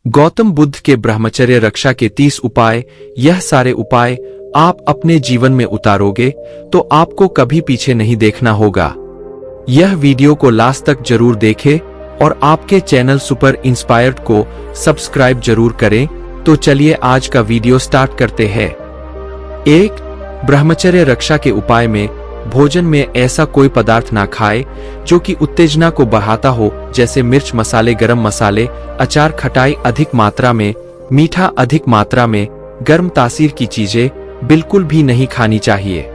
गौतम बुद्ध के ब्रह्मचर्य रक्षा के 30 उपाय। यह सारे उपाय आप अपने जीवन में उतारोगे तो आपको कभी पीछे नहीं देखना होगा। यह वीडियो को लास्ट तक जरूर देखें और आपके चैनल सुपर इंस्पायर्ड को सब्सक्राइब जरूर करें। तो चलिए आज का वीडियो स्टार्ट करते हैं। 1. ब्रह्मचर्य रक्षा के उपाय में भोजन में ऐसा कोई पदार्थ ना खाए जो कि उत्तेजना को बढ़ाता हो, जैसे मिर्च मसाले, गरम मसाले, अचार, खटाई अधिक मात्रा में, मीठा अधिक मात्रा में, गर्म तासीर की चीजें बिल्कुल भी नहीं खानी चाहिए।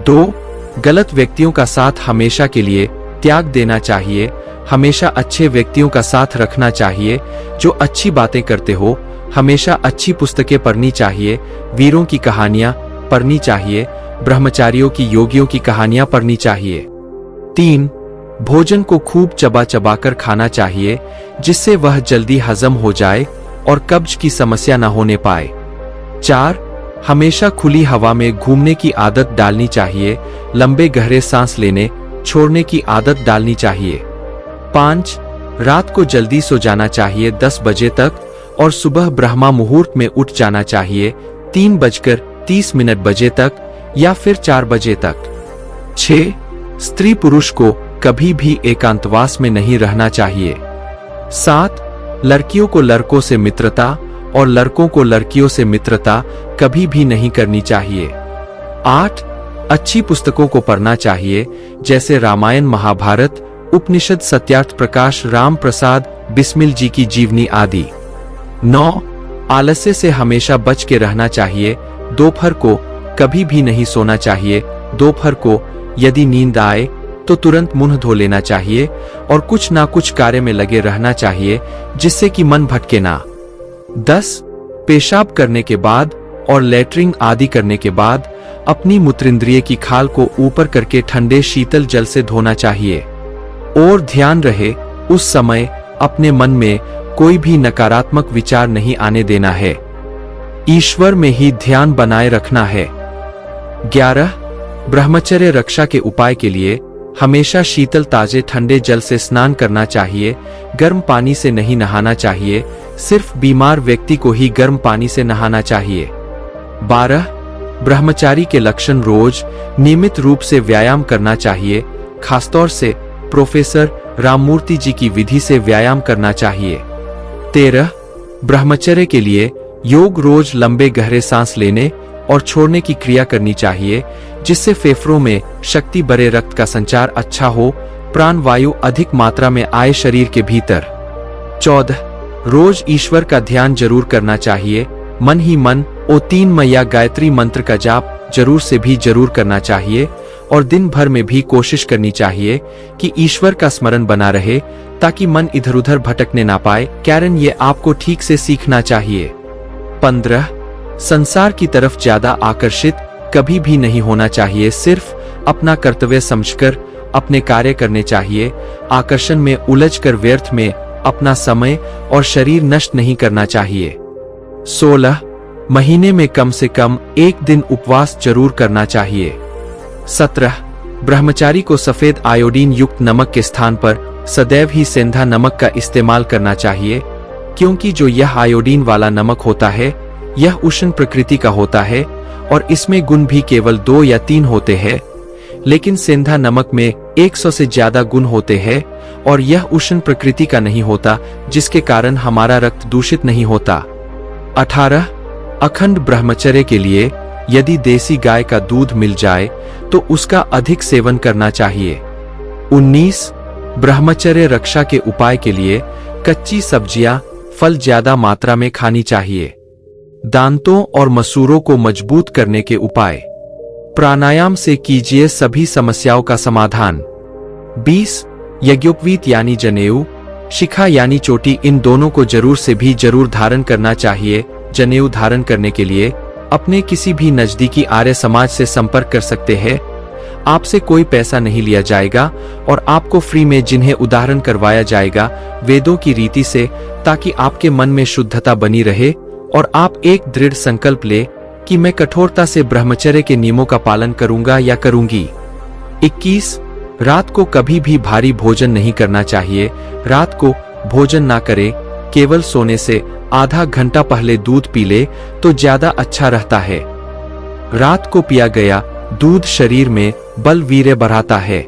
2. गलत व्यक्तियों का साथ हमेशा के लिए त्याग देना चाहिए। हमेशा अच्छे व्यक्तियों का साथ रखना चाहिए जो अच्छी बातें करते हो। हमेशा अच्छी पुस्तकें पढ़नी चाहिए। वीरों की कहानियां पढ़नी चाहिए। ब्रह्मचारियों की, योगियों की कहानियां पढ़नी चाहिए। 3. भोजन को खूब चबा चबा कर खाना चाहिए जिससे वह जल्दी हजम हो जाए और कब्ज की समस्या न होने पाए। 4. हमेशा खुली हवा में घूमने की आदत डालनी चाहिए। लंबे गहरे सांस लेने छोड़ने की आदत डालनी चाहिए। 5. रात को जल्दी सो जाना चाहिए 10 बजे तक और सुबह ब्रह्मा मुहूर्त में उठ जाना चाहिए 3:30 बजे तक या फिर 4 बजे तक। 6. स्त्री पुरुष को कभी भी एकांतवास में नहीं रहना चाहिए। 7. लड़कियों को लड़कों से मित्रता और लड़कों को लड़कियों से मित्रता कभी भी नहीं करनी चाहिए। 8. अच्छी पुस्तकों को पढ़ना चाहिए जैसे रामायण, महाभारत, उपनिषद, सत्यार्थ प्रकाश, राम प्रसाद बिस्मिल जी की जीवनी आदि। 9. आलस्य से हमेशा बच के रहना चाहिए। दोपहर को कभी भी नहीं सोना चाहिए। दोपहर को यदि नींद आए तो तुरंत मुंह धो लेना चाहिए और कुछ ना कुछ कार्य में लगे रहना चाहिए जिससे कि मन भटके ना। 10. पेशाब करने के बाद और लेटरिंग आदि करने के बाद अपनी मूत्रेंद्रिय की खाल को ऊपर करके ठंडे शीतल जल से धोना चाहिए। और ध्यान रहे उस समय अपने मन में कोई भी नकारात्मक विचार नहीं आने देना है। ईश्वर में ही ध्यान बनाए रखना है। 11. ब्रह्मचर्य रक्षा के उपाय के लिए हमेशा शीतल ताजे ठंडे जल से स्नान करना चाहिए। गर्म पानी से नहीं नहाना चाहिए। सिर्फ बीमार व्यक्ति को ही गर्म पानी से नहाना चाहिए। 12. ब्रह्मचारी के लक्षण रोज नियमित रूप से व्यायाम करना चाहिए। खासतौर से प्रोफेसर राममूर्ति जी की विधि से व्यायाम करना चाहिए। 13. ब्रह्मचर्य के लिए योग रोज लंबे गहरे सांस लेने और छोड़ने की क्रिया करनी चाहिए जिससे फेफड़ों में शक्ति बढ़े, रक्त का संचार अच्छा हो, प्राण वायु अधिक मात्रा में आए शरीर के भीतर। 14. रोज ईश्वर का ध्यान जरूर करना चाहिए। मन ही मन ओ 3 मैया गायत्री मंत्र का जाप जरूर से भी जरूर करना चाहिए और दिन भर में भी कोशिश करनी चाहिए कि ईश्वर का स्मरण बना रहे ताकि मन इधर उधर भटकने ना पाए। कारण ये आपको ठीक से सीखना चाहिए। 15. संसार की तरफ ज्यादा आकर्षित कभी भी नहीं होना चाहिए। सिर्फ अपना कर्तव्य समझकर अपने कार्य करने चाहिए। आकर्षण में उलझकर व्यर्थ में अपना समय और शरीर नष्ट नहीं करना चाहिए। 16. महीने में कम से कम 1 दिन उपवास जरूर करना चाहिए। 17. ब्रह्मचारी को सफेद आयोडीन युक्त नमक के स्थान पर सदैव ही सेंधा नमक का इस्तेमाल करना चाहिए क्योंकि जो यह आयोडीन वाला नमक होता है यह उष्ण प्रकृति का होता है और इसमें गुण भी केवल 2 या 3 होते हैं, लेकिन सेंधा नमक में 100 से ज्यादा गुण होते हैं और यह उष्ण प्रकृति का नहीं होता जिसके कारण हमारा रक्त दूषित नहीं होता। 18. अखंड ब्रह्मचर्य के लिए यदि देसी गाय का दूध मिल जाए तो उसका अधिक सेवन करना चाहिए। 19. ब्रह्मचर्य रक्षा के उपाय के लिए कच्ची सब्जियां, फल ज्यादा मात्रा में खानी चाहिए। दांतों और मसूरों को मजबूत करने के उपाय। प्राणायाम से कीजिए सभी समस्याओं का समाधान। 20. यज्ञोपवीत यानी जनेऊ, शिखा यानी चोटी, इन दोनों को जरूर से भी जरूर धारण करना चाहिए। जनेऊ धारण करने के लिए अपने किसी भी नजदीकी आर्य समाज से संपर्क कर सकते हैं। आपसे कोई पैसा नहीं लिया जाएगा और आपको फ्री में जिन्हें उदाहरण करवाया जाएगा वेदों की रीति से, ताकि आपके मन में शुद्धता बनी रहे और आप एक दृढ़ संकल्प ले कि मैं कठोरता से ब्रह्मचर्य के नियमों का पालन करूंगा या करूंगी। 21. रात को कभी भी भारी भोजन नहीं करना चाहिए। रात को भोजन ना करें केवल सोने से आधा घंटा पहले दूध पी ले तो ज्यादा अच्छा रहता है। रात को पिया गया दूध शरीर में बल वीर्य बढ़ाता है।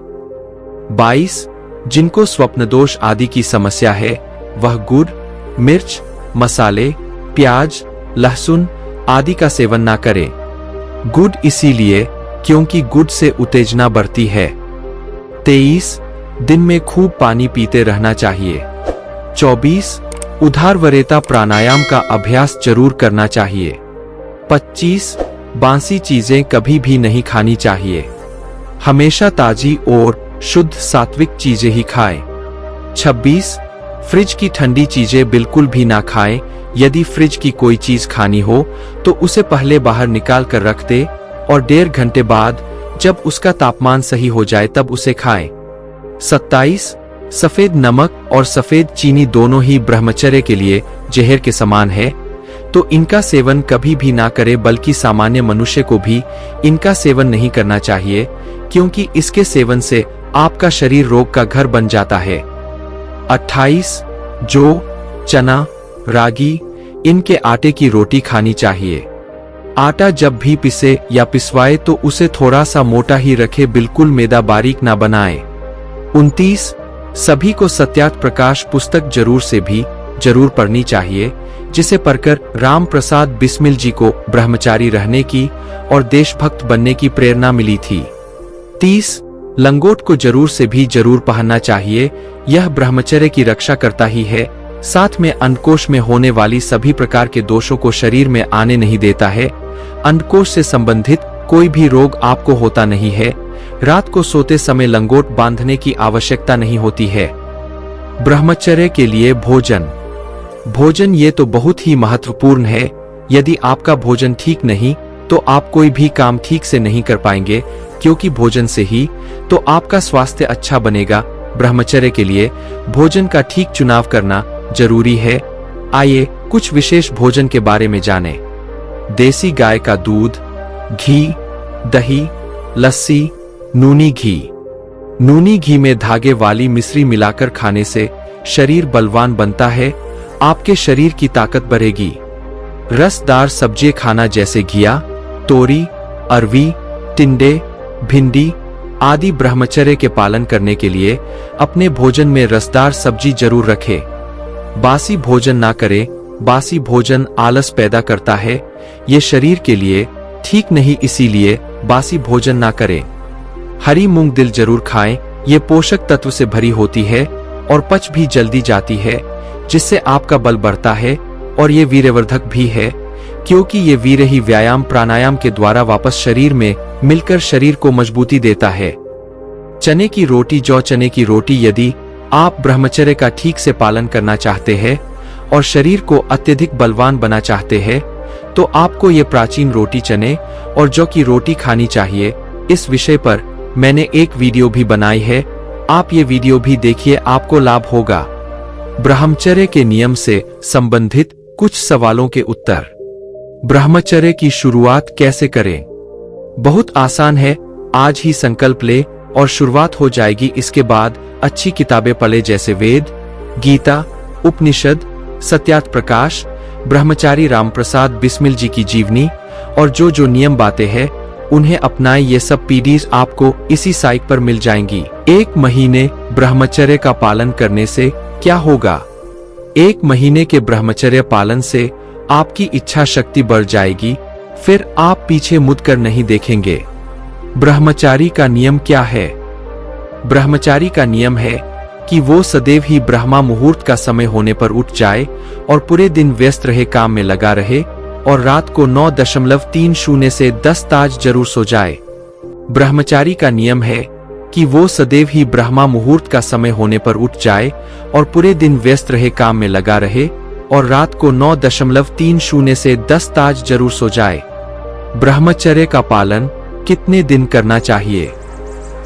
22 जिनको स्वप्न दोष आदि की समस्या है वह गुड़, मिर्च, मसाले, प्याज, लहसुन आदि का सेवन ना करें। गुड़ इसीलिए क्योंकि गुड़ से उत्तेजना बढ़ती है। 23 दिन में खूब पानी पीते रहना चाहिए। 24 उधारवरेता प्राणायाम का अभ्यास जरूर करना चाहिए। 25 बासी चीजें कभी भी नहीं खानी चाहिए। हमेशा ताजी और शुद्ध सात्विक चीजें ही खाएं। 26 फ्रिज की ठंडी चीजें बिल्कुल भी ना खाएं। यदि फ्रिज की कोई चीज खानी हो तो उसे पहले बाहर निकाल कर रख दे और 1.5 घंटे बाद जब उसका तापमान सही हो जाए तब उसे खाएं। 27 सफेद नमक और सफेद चीनी दोनों ही ब्रह्मचर्य के लिए जहर के समान है, तो इनका सेवन कभी भी ना करे, बल्कि सामान्य मनुष्य को भी इनका सेवन नहीं करना चाहिए, क्योंकि इसके सेवन से आपका शरीर रोग का घर बन जाता है। 28 जौ, चना, रागी इनके आटे की रोटी खानी चाहिए। आटा जब भी पिसे या पिसवाए तो उसे थोड़ा सा मोटा ही रखे, बिल्कुल मैदा बारीक ना बनाए। 29 सभी को सत्यार्थ प्रकाश पुस्तक जरूर पढ़नी चाहिए, जिसे पढ़कर राम प्रसाद बिस्मिल जी को ब्रह्मचारी रहने की और देशभक्त बनने की प्रेरणा मिली थी। 30 लंगोट को जरूर पहनना चाहिए, यह ब्रह्मचर्य की रक्षा करता ही है, साथ में अंडकोश में होने वाली सभी प्रकार के दोषों को शरीर में आने नहीं देता है। अंडकोश से संबंधित कोई भी रोग आपको होता नहीं है। रात को सोते समय लंगोट बांधने की आवश्यकता नहीं होती है। ब्रह्मचर्य के लिए भोजन ये तो बहुत ही महत्वपूर्ण है। यदि आपका भोजन ठीक नहीं तो आप कोई भी काम ठीक से नहीं कर पाएंगे, क्योंकि भोजन से ही तो आपका स्वास्थ्य अच्छा बनेगा। ब्रह्मचर्य के लिए भोजन का ठीक चुनाव करना जरूरी है। आइए कुछ विशेष भोजन के बारे में जानें। देसी गाय का दूध, घी, दही, लस्सी, नूनी घी में धागे वाली मिश्री मिलाकर खाने से शरीर बलवान बनता है, आपके शरीर की ताकत बढ़ेगी। रसदार सब्जियां खाना जैसे घिया, तोरी, अरवी, टिंडे, भिंडी आदि ब्रह्मचर्य के पालन करने के लिए अपने भोजन में रसदार सब्जी जरूर रखें। बासी भोजन ना करें, बासी भोजन आलस पैदा करता है, ये शरीर के लिए ठीक नहीं, इसीलिए बासी भोजन ना करें। हरी मूंग दिल जरूर खाएं, ये पोषक तत्व से भरी होती है और पच भी जल्दी जाती है, जिससे आपका बल बढ़ता है और ये वीर्यवर्धक भी है, क्योंकि ये वीर्य ही व्यायाम प्राणायाम के द्वारा वापस शरीर में मिलकर शरीर को मजबूती देता है। चने की रोटी, जौ चने की रोटी यदि आप ब्रह्मचर्य का ठीक से पालन करना चाहते हैं और शरीर को अत्यधिक बलवान बना चाहते हैं, तो आपको ये प्राचीन रोटी चने और जौ की रोटी खानी चाहिए। इस विषय पर मैंने एक वीडियो भी बनाई है, आप ये वीडियो भी देखिए, आपको लाभ होगा। ब्रह्मचर्य के नियम से संबंधित कुछ सवालों के उत्तर। ब्रह्मचर्य की शुरुआत कैसे करें? बहुत आसान है, आज ही संकल्प ले और शुरुआत हो जाएगी। इसके बाद अच्छी किताबें पढ़े, जैसे वेद, गीता, उपनिषद, सत्यार्थ प्रकाश, ब्रह्मचारी रामप्रसाद बिस्मिल जी की जीवनी और जो नियम बातें हैं उन्हें अपनाएं। ये सब पीडीएफ आपको इसी साइट पर मिल जाएंगी। 1 महीने ब्रह्मचर्य का पालन करने से क्या होगा? 1 महीने के ब्रह्मचर्य पालन से आपकी इच्छा शक्ति बढ़ जाएगी, फिर आप पीछे मुड़कर नहीं देखेंगे। ब्रह्मचारी का नियम क्या है? ब्रह्मचारी का नियम है कि वो सदैव ही ब्रह्मा मुहूर्त का समय होने पर उठ जाए और पूरे दिन व्यस्त रहे, काम में लगा रहे और रात को 9.30 से 10 ताज जरूर सो जाए। ब्रह्मचारी का नियम है कि वो सदैव ही ब्रह्मा मुहूर्त का समय होने पर उठ जाए और पूरे दिन व्यस्त रहे, काम में लगा रहे और रात को 9.30 से 10 ताज जरूर सो जाए। ब्रह्मचर्य का पालन कितने दिन करना चाहिए?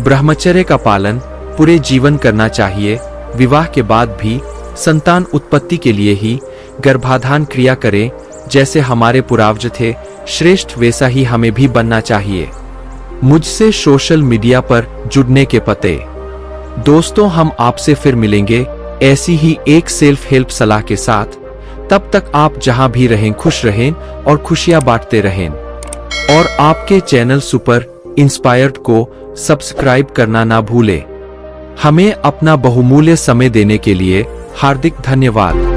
ब्रह्मचर्य का पालन पूरे जीवन करना चाहिए। विवाह के बाद भी संतान उत्पत्ति के लिए ही गर्भाधान क्रिया करें, जैसे हमारे पूर्वज थे श्रेष्ठ, वैसा ही हमें भी बनना चाहिए। मुझसे सोशल मीडिया पर जुड़ने के पते। दोस्तों, हम आपसे फिर मिलेंगे ऐसी ही एक सेल्फ हेल्प सलाह के साथ। तब तक आप जहां भी रहें खुश रहें और खुशियां बांटते रहें। और आपके चैनल सुपर इंस्पायर्ड को सब्सक्राइब करना ना भूलें। हमें अपना बहुमूल्य समय देने के लिए हार्दिक धन्यवाद।